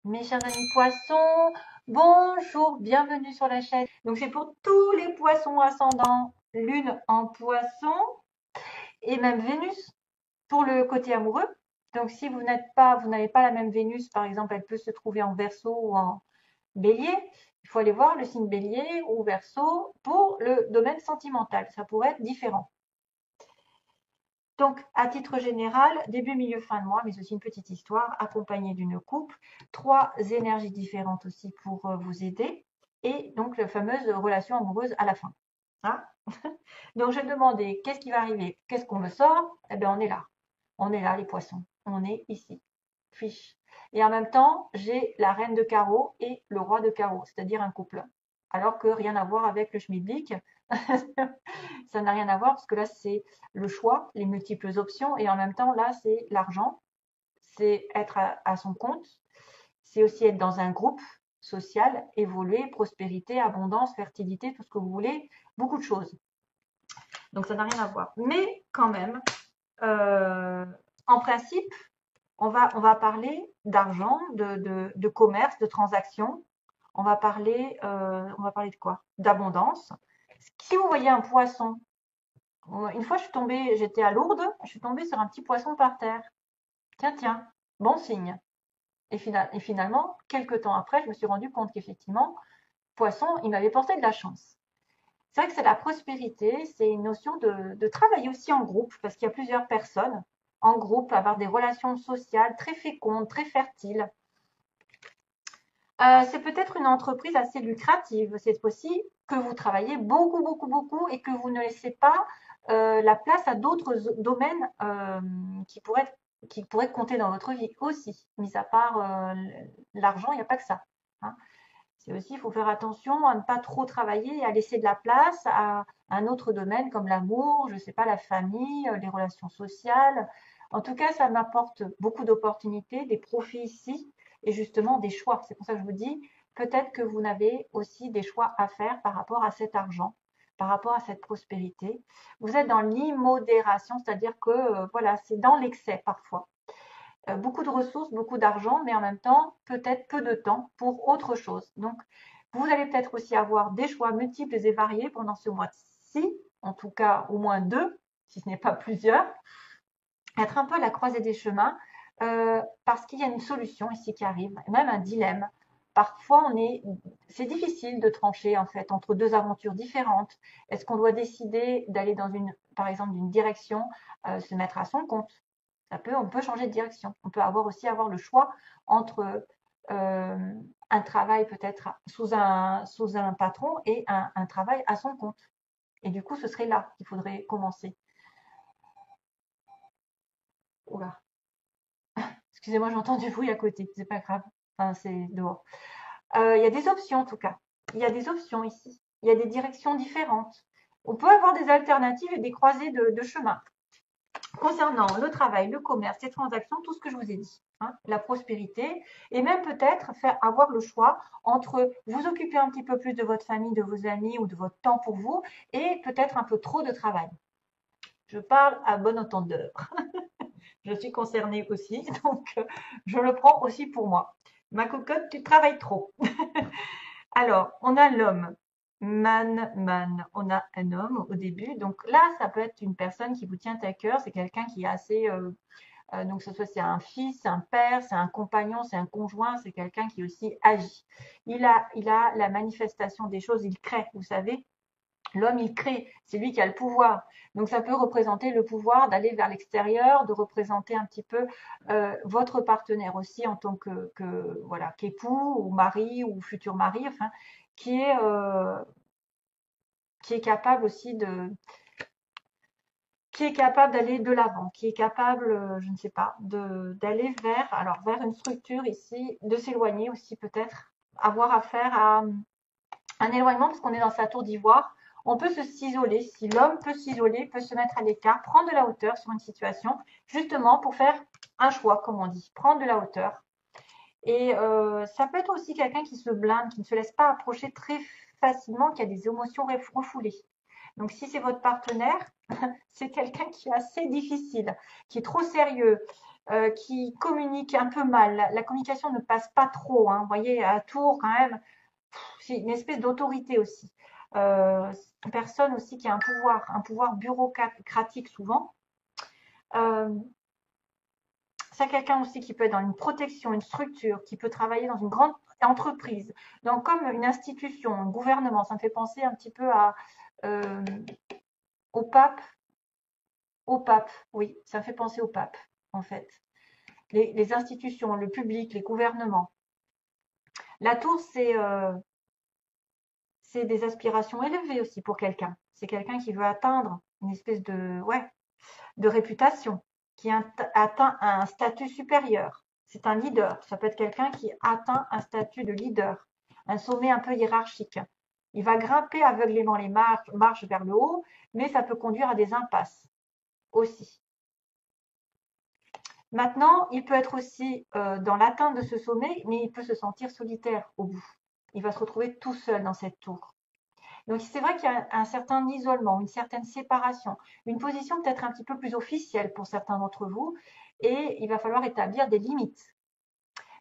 Mes chers amis poissons, bonjour, bienvenue sur la chaîne. Donc c'est pour tous les poissons ascendants, lune en poisson et même Vénus pour le côté amoureux. Donc si vous n'avez pas la même Vénus, par exemple, elle peut se trouver en Verseau ou en Bélier. Il faut aller voir le signe Bélier ou Verseau pour le domaine sentimental. Ça pourrait être différent. Donc, à titre général, début, milieu, fin de mois, mais aussi une petite histoire accompagnée d'une coupe, trois énergies différentes aussi pour vous aider, et donc la fameuse relation amoureuse à la fin. Hein. Donc, j'ai demandé qu'est-ce qui va arriver, qu'est-ce qu'on me sort. Eh bien, on est là, les poissons, on est ici. Fiche. Et en même temps, j'ai la reine de carreau et le roi de carreau, c'est-à-dire un couple. Alors que rien à voir avec le schmilblick. Ça n'a rien à voir parce que là, c'est le choix, les multiples options. Et en même temps, là, c'est l'argent. C'est être à son compte. C'est aussi être dans un groupe social, évoluer, prospérité, abondance, fertilité, tout ce que vous voulez. Beaucoup de choses. Donc, ça n'a rien à voir. Mais quand même, euh, en principe, on va parler d'argent, de commerce, de transactions. On va parler de quoi? D'abondance. Si vous voyez un poisson, une fois j'étais à Lourdes, je suis tombée sur un petit poisson par terre. Tiens, tiens, bon signe. Et finalement, quelques temps après, je me suis rendu compte qu'effectivement, poisson, il m'avait porté de la chance. C'est vrai que c'est la prospérité, c'est une notion de travailler aussi en groupe, parce qu'il y a plusieurs personnes en groupe, avoir des relations sociales très fécondes, très fertiles. C'est peut-être une entreprise assez lucrative. C'est aussi que vous travaillez beaucoup, beaucoup, beaucoup et que vous ne laissez pas la place à d'autres domaines qui pourraient compter dans votre vie aussi. Mis à part l'argent, il n'y a pas que ça. Hein. C'est aussi, il faut faire attention à ne pas trop travailler et à laisser de la place à un autre domaine comme l'amour, je ne sais pas, la famille, les relations sociales. En tout cas, ça m'apporte beaucoup d'opportunités, des profits ici et justement des choix. C'est pour ça que je vous dis, peut-être que vous avez aussi des choix à faire par rapport à cet argent, par rapport à cette prospérité. Vous êtes dans l'immodération, c'est-à-dire que voilà, c'est dans l'excès parfois. Beaucoup de ressources, beaucoup d'argent, mais en même temps, peut-être peu de temps pour autre chose. Donc, vous allez peut-être aussi avoir des choix multiples et variés pendant ce mois-ci, en tout cas au moins deux, si ce n'est pas plusieurs, être un peu à la croisée des chemins, parce qu'il y a une solution ici qui arrive, même un dilemme. Parfois, c'est difficile de trancher en fait entre deux aventures différentes. Est-ce qu'on doit décider d'aller dans par exemple, d'une direction, se mettre à son compte? On peut changer de direction. On peut avoir le choix entre un travail peut-être sous un patron et un travail à son compte. Et du coup, ce serait là qu'il faudrait commencer. Oula, excusez-moi, j'entends du bruit à côté, c'est pas grave. Enfin, c'est dehors. Il y a des options en tout cas. Il y a des options ici. Il y a des directions différentes. On peut avoir des alternatives et des croisées de chemin. Concernant le travail, le commerce, les transactions, tout ce que je vous ai dit, hein, la prospérité, et même peut-être avoir le choix entre vous occuper un petit peu plus de votre famille, de vos amis ou de votre temps pour vous, et peut-être un peu trop de travail. Je parle à bon entendeur. Je suis concernée aussi, donc je le prends aussi pour moi. Ma cocotte, tu travailles trop. Alors, on a l'homme. Man. On a un homme au début. Donc là, ça peut être une personne qui vous tient à cœur. C'est quelqu'un qui est assez donc, ce soit c'est un fils, c'est un père, c'est un compagnon, c'est un conjoint, c'est quelqu'un qui aussi agit. Il a la manifestation des choses, il crée, vous savez. L'homme, il crée, c'est lui qui a le pouvoir. Donc, ça peut représenter le pouvoir d'aller vers l'extérieur, de représenter un petit peu votre partenaire aussi en tant voilà, qu'époux ou mari ou futur mari, enfin, qui est, euh, qui est capable aussi qui est capable d'aller de l'avant, qui est capable, je ne sais pas, d'aller vers une structure ici, de s'éloigner aussi peut-être, avoir affaire à un éloignement parce qu'on est dans sa tour d'ivoire. On peut s'isoler, si l'homme peut s'isoler, peut se mettre à l'écart, prendre de la hauteur sur une situation, justement pour faire un choix, comme on dit, prendre de la hauteur. Et ça peut être aussi quelqu'un qui se blinde, qui ne se laisse pas approcher très facilement, qui a des émotions refoulées. Donc, si c'est votre partenaire, c'est quelqu'un qui est assez difficile, qui est trop sérieux, qui communique un peu mal. La communication ne passe pas trop, hein. Vous voyez, à Tours, quand même, c'est une espèce d'autorité aussi. C'est une personne aussi qui a un pouvoir bureaucratique souvent. Euh, c'est quelqu'un aussi qui peut être dans une protection, une structure, qui peut travailler dans une grande entreprise, donc comme une institution, un gouvernement. Ça me fait penser un petit peu euh, au pape. Au pape, oui, ça me fait penser au pape, en fait. Les institutions, le public, les gouvernements. La tour, c'est des aspirations élevées aussi pour quelqu'un. C'est quelqu'un qui veut atteindre une espèce ouais, de réputation, qui atteint un statut supérieur. C'est un leader. Ça peut être quelqu'un qui atteint un statut de leader, un sommet un peu hiérarchique. Il va grimper aveuglément les marches vers le haut, mais ça peut conduire à des impasses aussi. Maintenant, il peut être aussi dans l'atteinte de ce sommet, mais il peut se sentir solitaire au bout. Il va se retrouver tout seul dans cette tour. Donc c'est vrai qu'il y a un certain isolement, une certaine séparation, une position peut-être un petit peu plus officielle pour certains d'entre vous, et il va falloir établir des limites.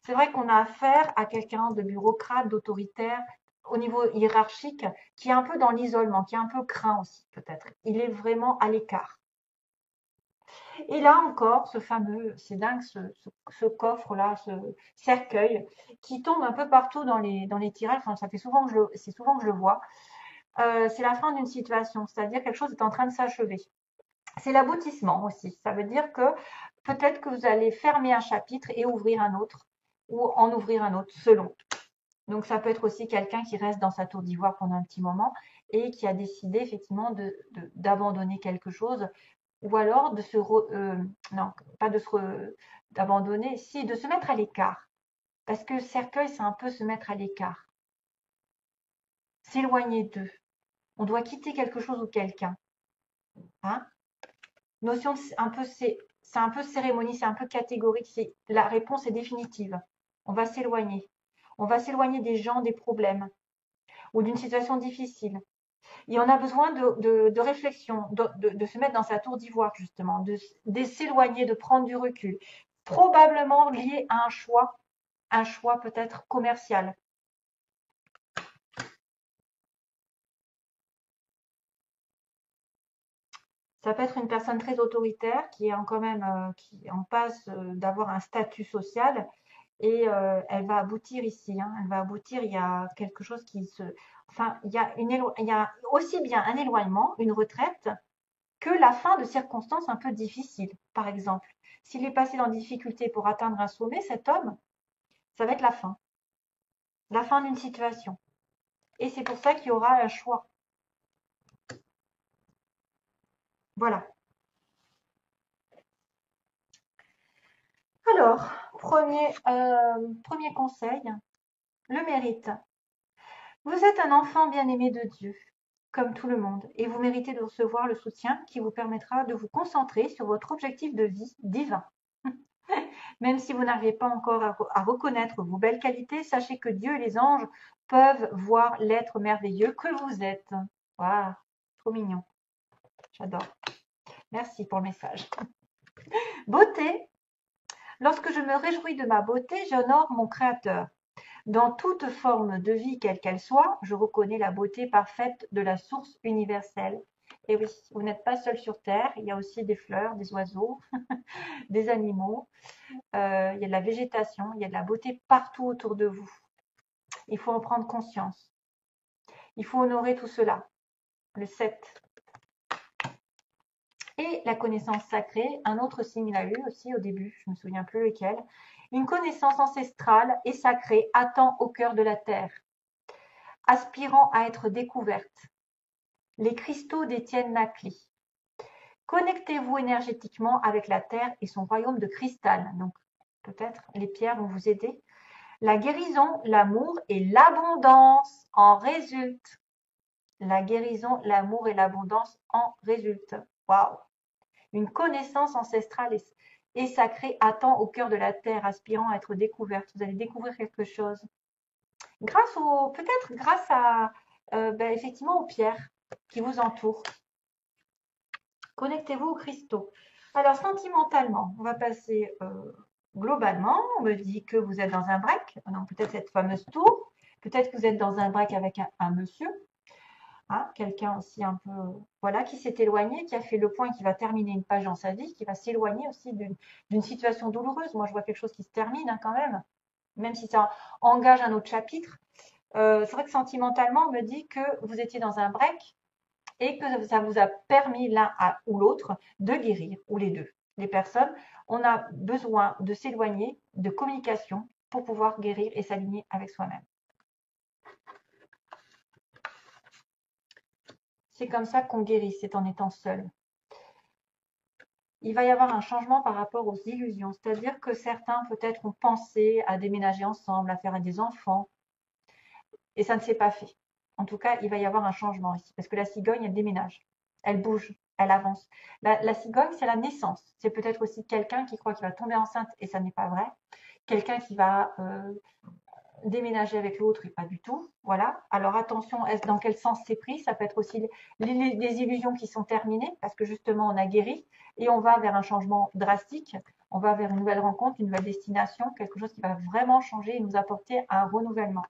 C'est vrai qu'on a affaire à quelqu'un de bureaucrate, d'autoritaire, au niveau hiérarchique, qui est un peu dans l'isolement, qui est un peu craint aussi peut-être. Il est vraiment à l'écart. Et là encore, ce fameux, c'est dingue, ce coffre-là, ce cercueil, qui tombe un peu partout dans les tirages. Enfin, ça fait souvent que c'est souvent que je le vois. C'est la fin d'une situation, c'est-à-dire quelque chose est en train de s'achever. C'est l'aboutissement aussi. Ça veut dire que peut-être que vous allez fermer un chapitre et ouvrir un autre, ou en ouvrir un autre, selon. Donc ça peut être aussi quelqu'un qui reste dans sa tour d'ivoire pendant un petit moment et qui a décidé effectivement d'abandonner quelque chose, ou alors de non, pas d'abandonner, si, de se mettre à l'écart. Parce que cercueil, c'est un peu se mettre à l'écart, s'éloigner d'eux. On doit quitter quelque chose ou quelqu'un. Hein. Notion un peu, c'est un peu cérémonie, c'est un peu catégorique. La réponse est définitive. On va s'éloigner. On va s'éloigner des gens, des problèmes ou d'une situation difficile. Et on a besoin de réflexion, de se mettre dans sa tour d'ivoire, justement, de s'éloigner, de prendre du recul. Probablement lié à un choix peut-être commercial. Ça peut être une personne très autoritaire qui est quand même qui en passe d'avoir un statut social et elle va aboutir ici. Hein. Elle va aboutir. Il y a quelque chose qui se, enfin, il y a aussi bien un éloignement, une retraite, que la fin de circonstances un peu difficiles. Par exemple, s'il est passé dans des difficultés pour atteindre un sommet, cet homme, ça va être la fin d'une situation. Et c'est pour ça qu'il y aura un choix. Voilà. Alors, premier conseil, le mérite. Vous êtes un enfant bien-aimé de Dieu, comme tout le monde, et vous méritez de recevoir le soutien qui vous permettra de vous concentrer sur votre objectif de vie divin. Même si vous n'arrivez pas encore à reconnaître vos belles qualités, sachez que Dieu et les anges peuvent voir l'être merveilleux que vous êtes. Waouh, trop mignon. J'adore. Merci pour le message. Beauté. Lorsque je me réjouis de ma beauté, j'honore mon Créateur. Dans toute forme de vie, quelle qu'elle soit, je reconnais la beauté parfaite de la source universelle. Et oui, vous n'êtes pas seul sur Terre, il y a aussi des fleurs, des oiseaux, des animaux, il y a de la végétation, il y a de la beauté partout autour de vous. Il faut en prendre conscience. Il faut honorer tout cela. Le 7. Et la connaissance sacrée, un autre signe l'a eu aussi au début, je ne me souviens plus lequel. Une connaissance ancestrale et sacrée attend au cœur de la terre, aspirant à être découverte. Les cristaux d'Étienne Nacli. Connectez-vous énergétiquement avec la terre et son royaume de cristal. Donc, peut-être les pierres vont vous aider. La guérison, l'amour et l'abondance en résultent. La guérison, l'amour et l'abondance en résultent. Waouh! Une connaissance ancestrale et sacrée attend au cœur de la terre, aspirant à être découverte. Vous allez découvrir quelque chose. Peut-être grâce à, effectivement, aux pierres qui vous entourent. Connectez-vous aux cristaux. Alors, sentimentalement, on va passer globalement. On me dit que vous êtes dans un break, donc peut-être cette fameuse tour. Peut-être que vous êtes dans un break avec un monsieur, hein, quelqu'un aussi un peu, voilà, qui s'est éloigné, qui a fait le point, qui va terminer une page dans sa vie, qui va s'éloigner aussi d'une situation douloureuse. Moi, je vois quelque chose qui se termine hein, quand même si ça engage un autre chapitre. C'est vrai que sentimentalement, on me dit que vous étiez dans un break et que ça vous a permis l'un ou l'autre de guérir, ou les deux. Les personnes, on a besoin de s'éloigner, de communication pour pouvoir guérir et s'aligner avec soi-même. C'est comme ça qu'on guérit, c'est en étant seul. Il va y avoir un changement par rapport aux illusions, c'est-à-dire que certains peut-être ont pensé à déménager ensemble, à faire des enfants, et ça ne s'est pas fait. En tout cas, il va y avoir un changement ici, parce que la cigogne, elle déménage, elle bouge, elle avance. La cigogne, c'est la naissance. C'est peut-être aussi quelqu'un qui croit qu'il va tomber enceinte, et ça n'est pas vrai. Quelqu'un qui va déménager avec l'autre, et pas du tout. Voilà. Alors attention, dans quel sens c'est pris? Ça peut être aussi les illusions qui sont terminées, parce que justement, on a guéri, et on va vers un changement drastique. On va vers une nouvelle rencontre, une nouvelle destination, quelque chose qui va vraiment changer et nous apporter un renouvellement.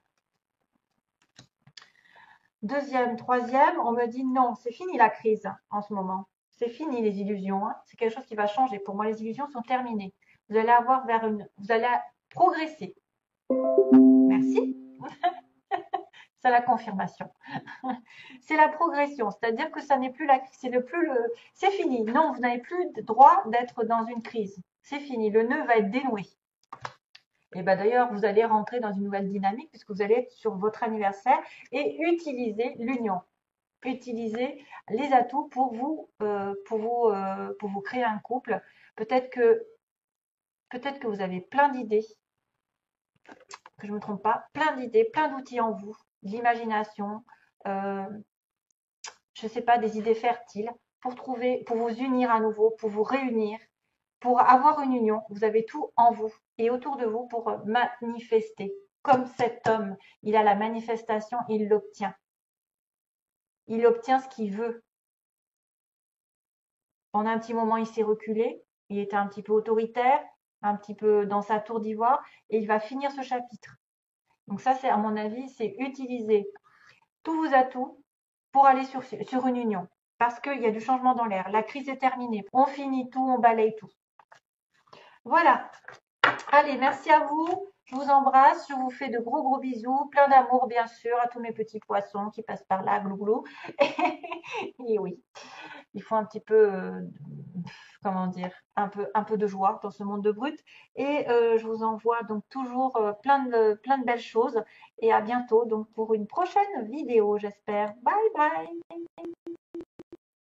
Deuxième, troisième, on me dit non, c'est fini la crise en ce moment. C'est fini les illusions. Hein. C'est quelque chose qui va changer. Pour moi, les illusions sont terminées. Vous allez avoir vous allez progresser. Merci. C'est la confirmation. C'est la progression, c'est-à-dire que ça n'est plus c'est fini. Non, vous n'avez plus le droit d'être dans une crise. C'est fini. Le nœud va être dénoué. Et ben d'ailleurs, vous allez rentrer dans une nouvelle dynamique puisque vous allez être sur votre anniversaire et utiliser l'union. Utiliser les atouts pour vous créer un couple. Peut-être que vous avez plein d'idées, que je ne me trompe pas, plein d'idées, plein d'outils en vous, de l'imagination, euh, je ne sais pas, des idées fertiles pour vous unir à nouveau, pour vous réunir, pour avoir une union. Vous avez tout en vous et autour de vous pour manifester. Comme cet homme, il a la manifestation, il l'obtient. Il obtient ce qu'il veut. Pendant un petit moment, il s'est reculé, il était un petit peu autoritaire, un petit peu dans sa tour d'ivoire, et il va finir ce chapitre. Donc ça, c'est à mon avis, c'est utiliser tous vos atouts pour aller sur une union. Parce qu'il y a du changement dans l'air. La crise est terminée. On finit tout, on balaye tout. Voilà. Allez, merci à vous. Je vous embrasse. Je vous fais de gros gros bisous. Plein d'amour, bien sûr, à tous mes petits poissons qui passent par là, glouglou. Et oui, il faut un petit peu, comment dire, un peu de joie dans ce monde de brut. Et je vous envoie donc toujours plein de belles choses. Et à bientôt donc pour une prochaine vidéo, j'espère. Bye bye.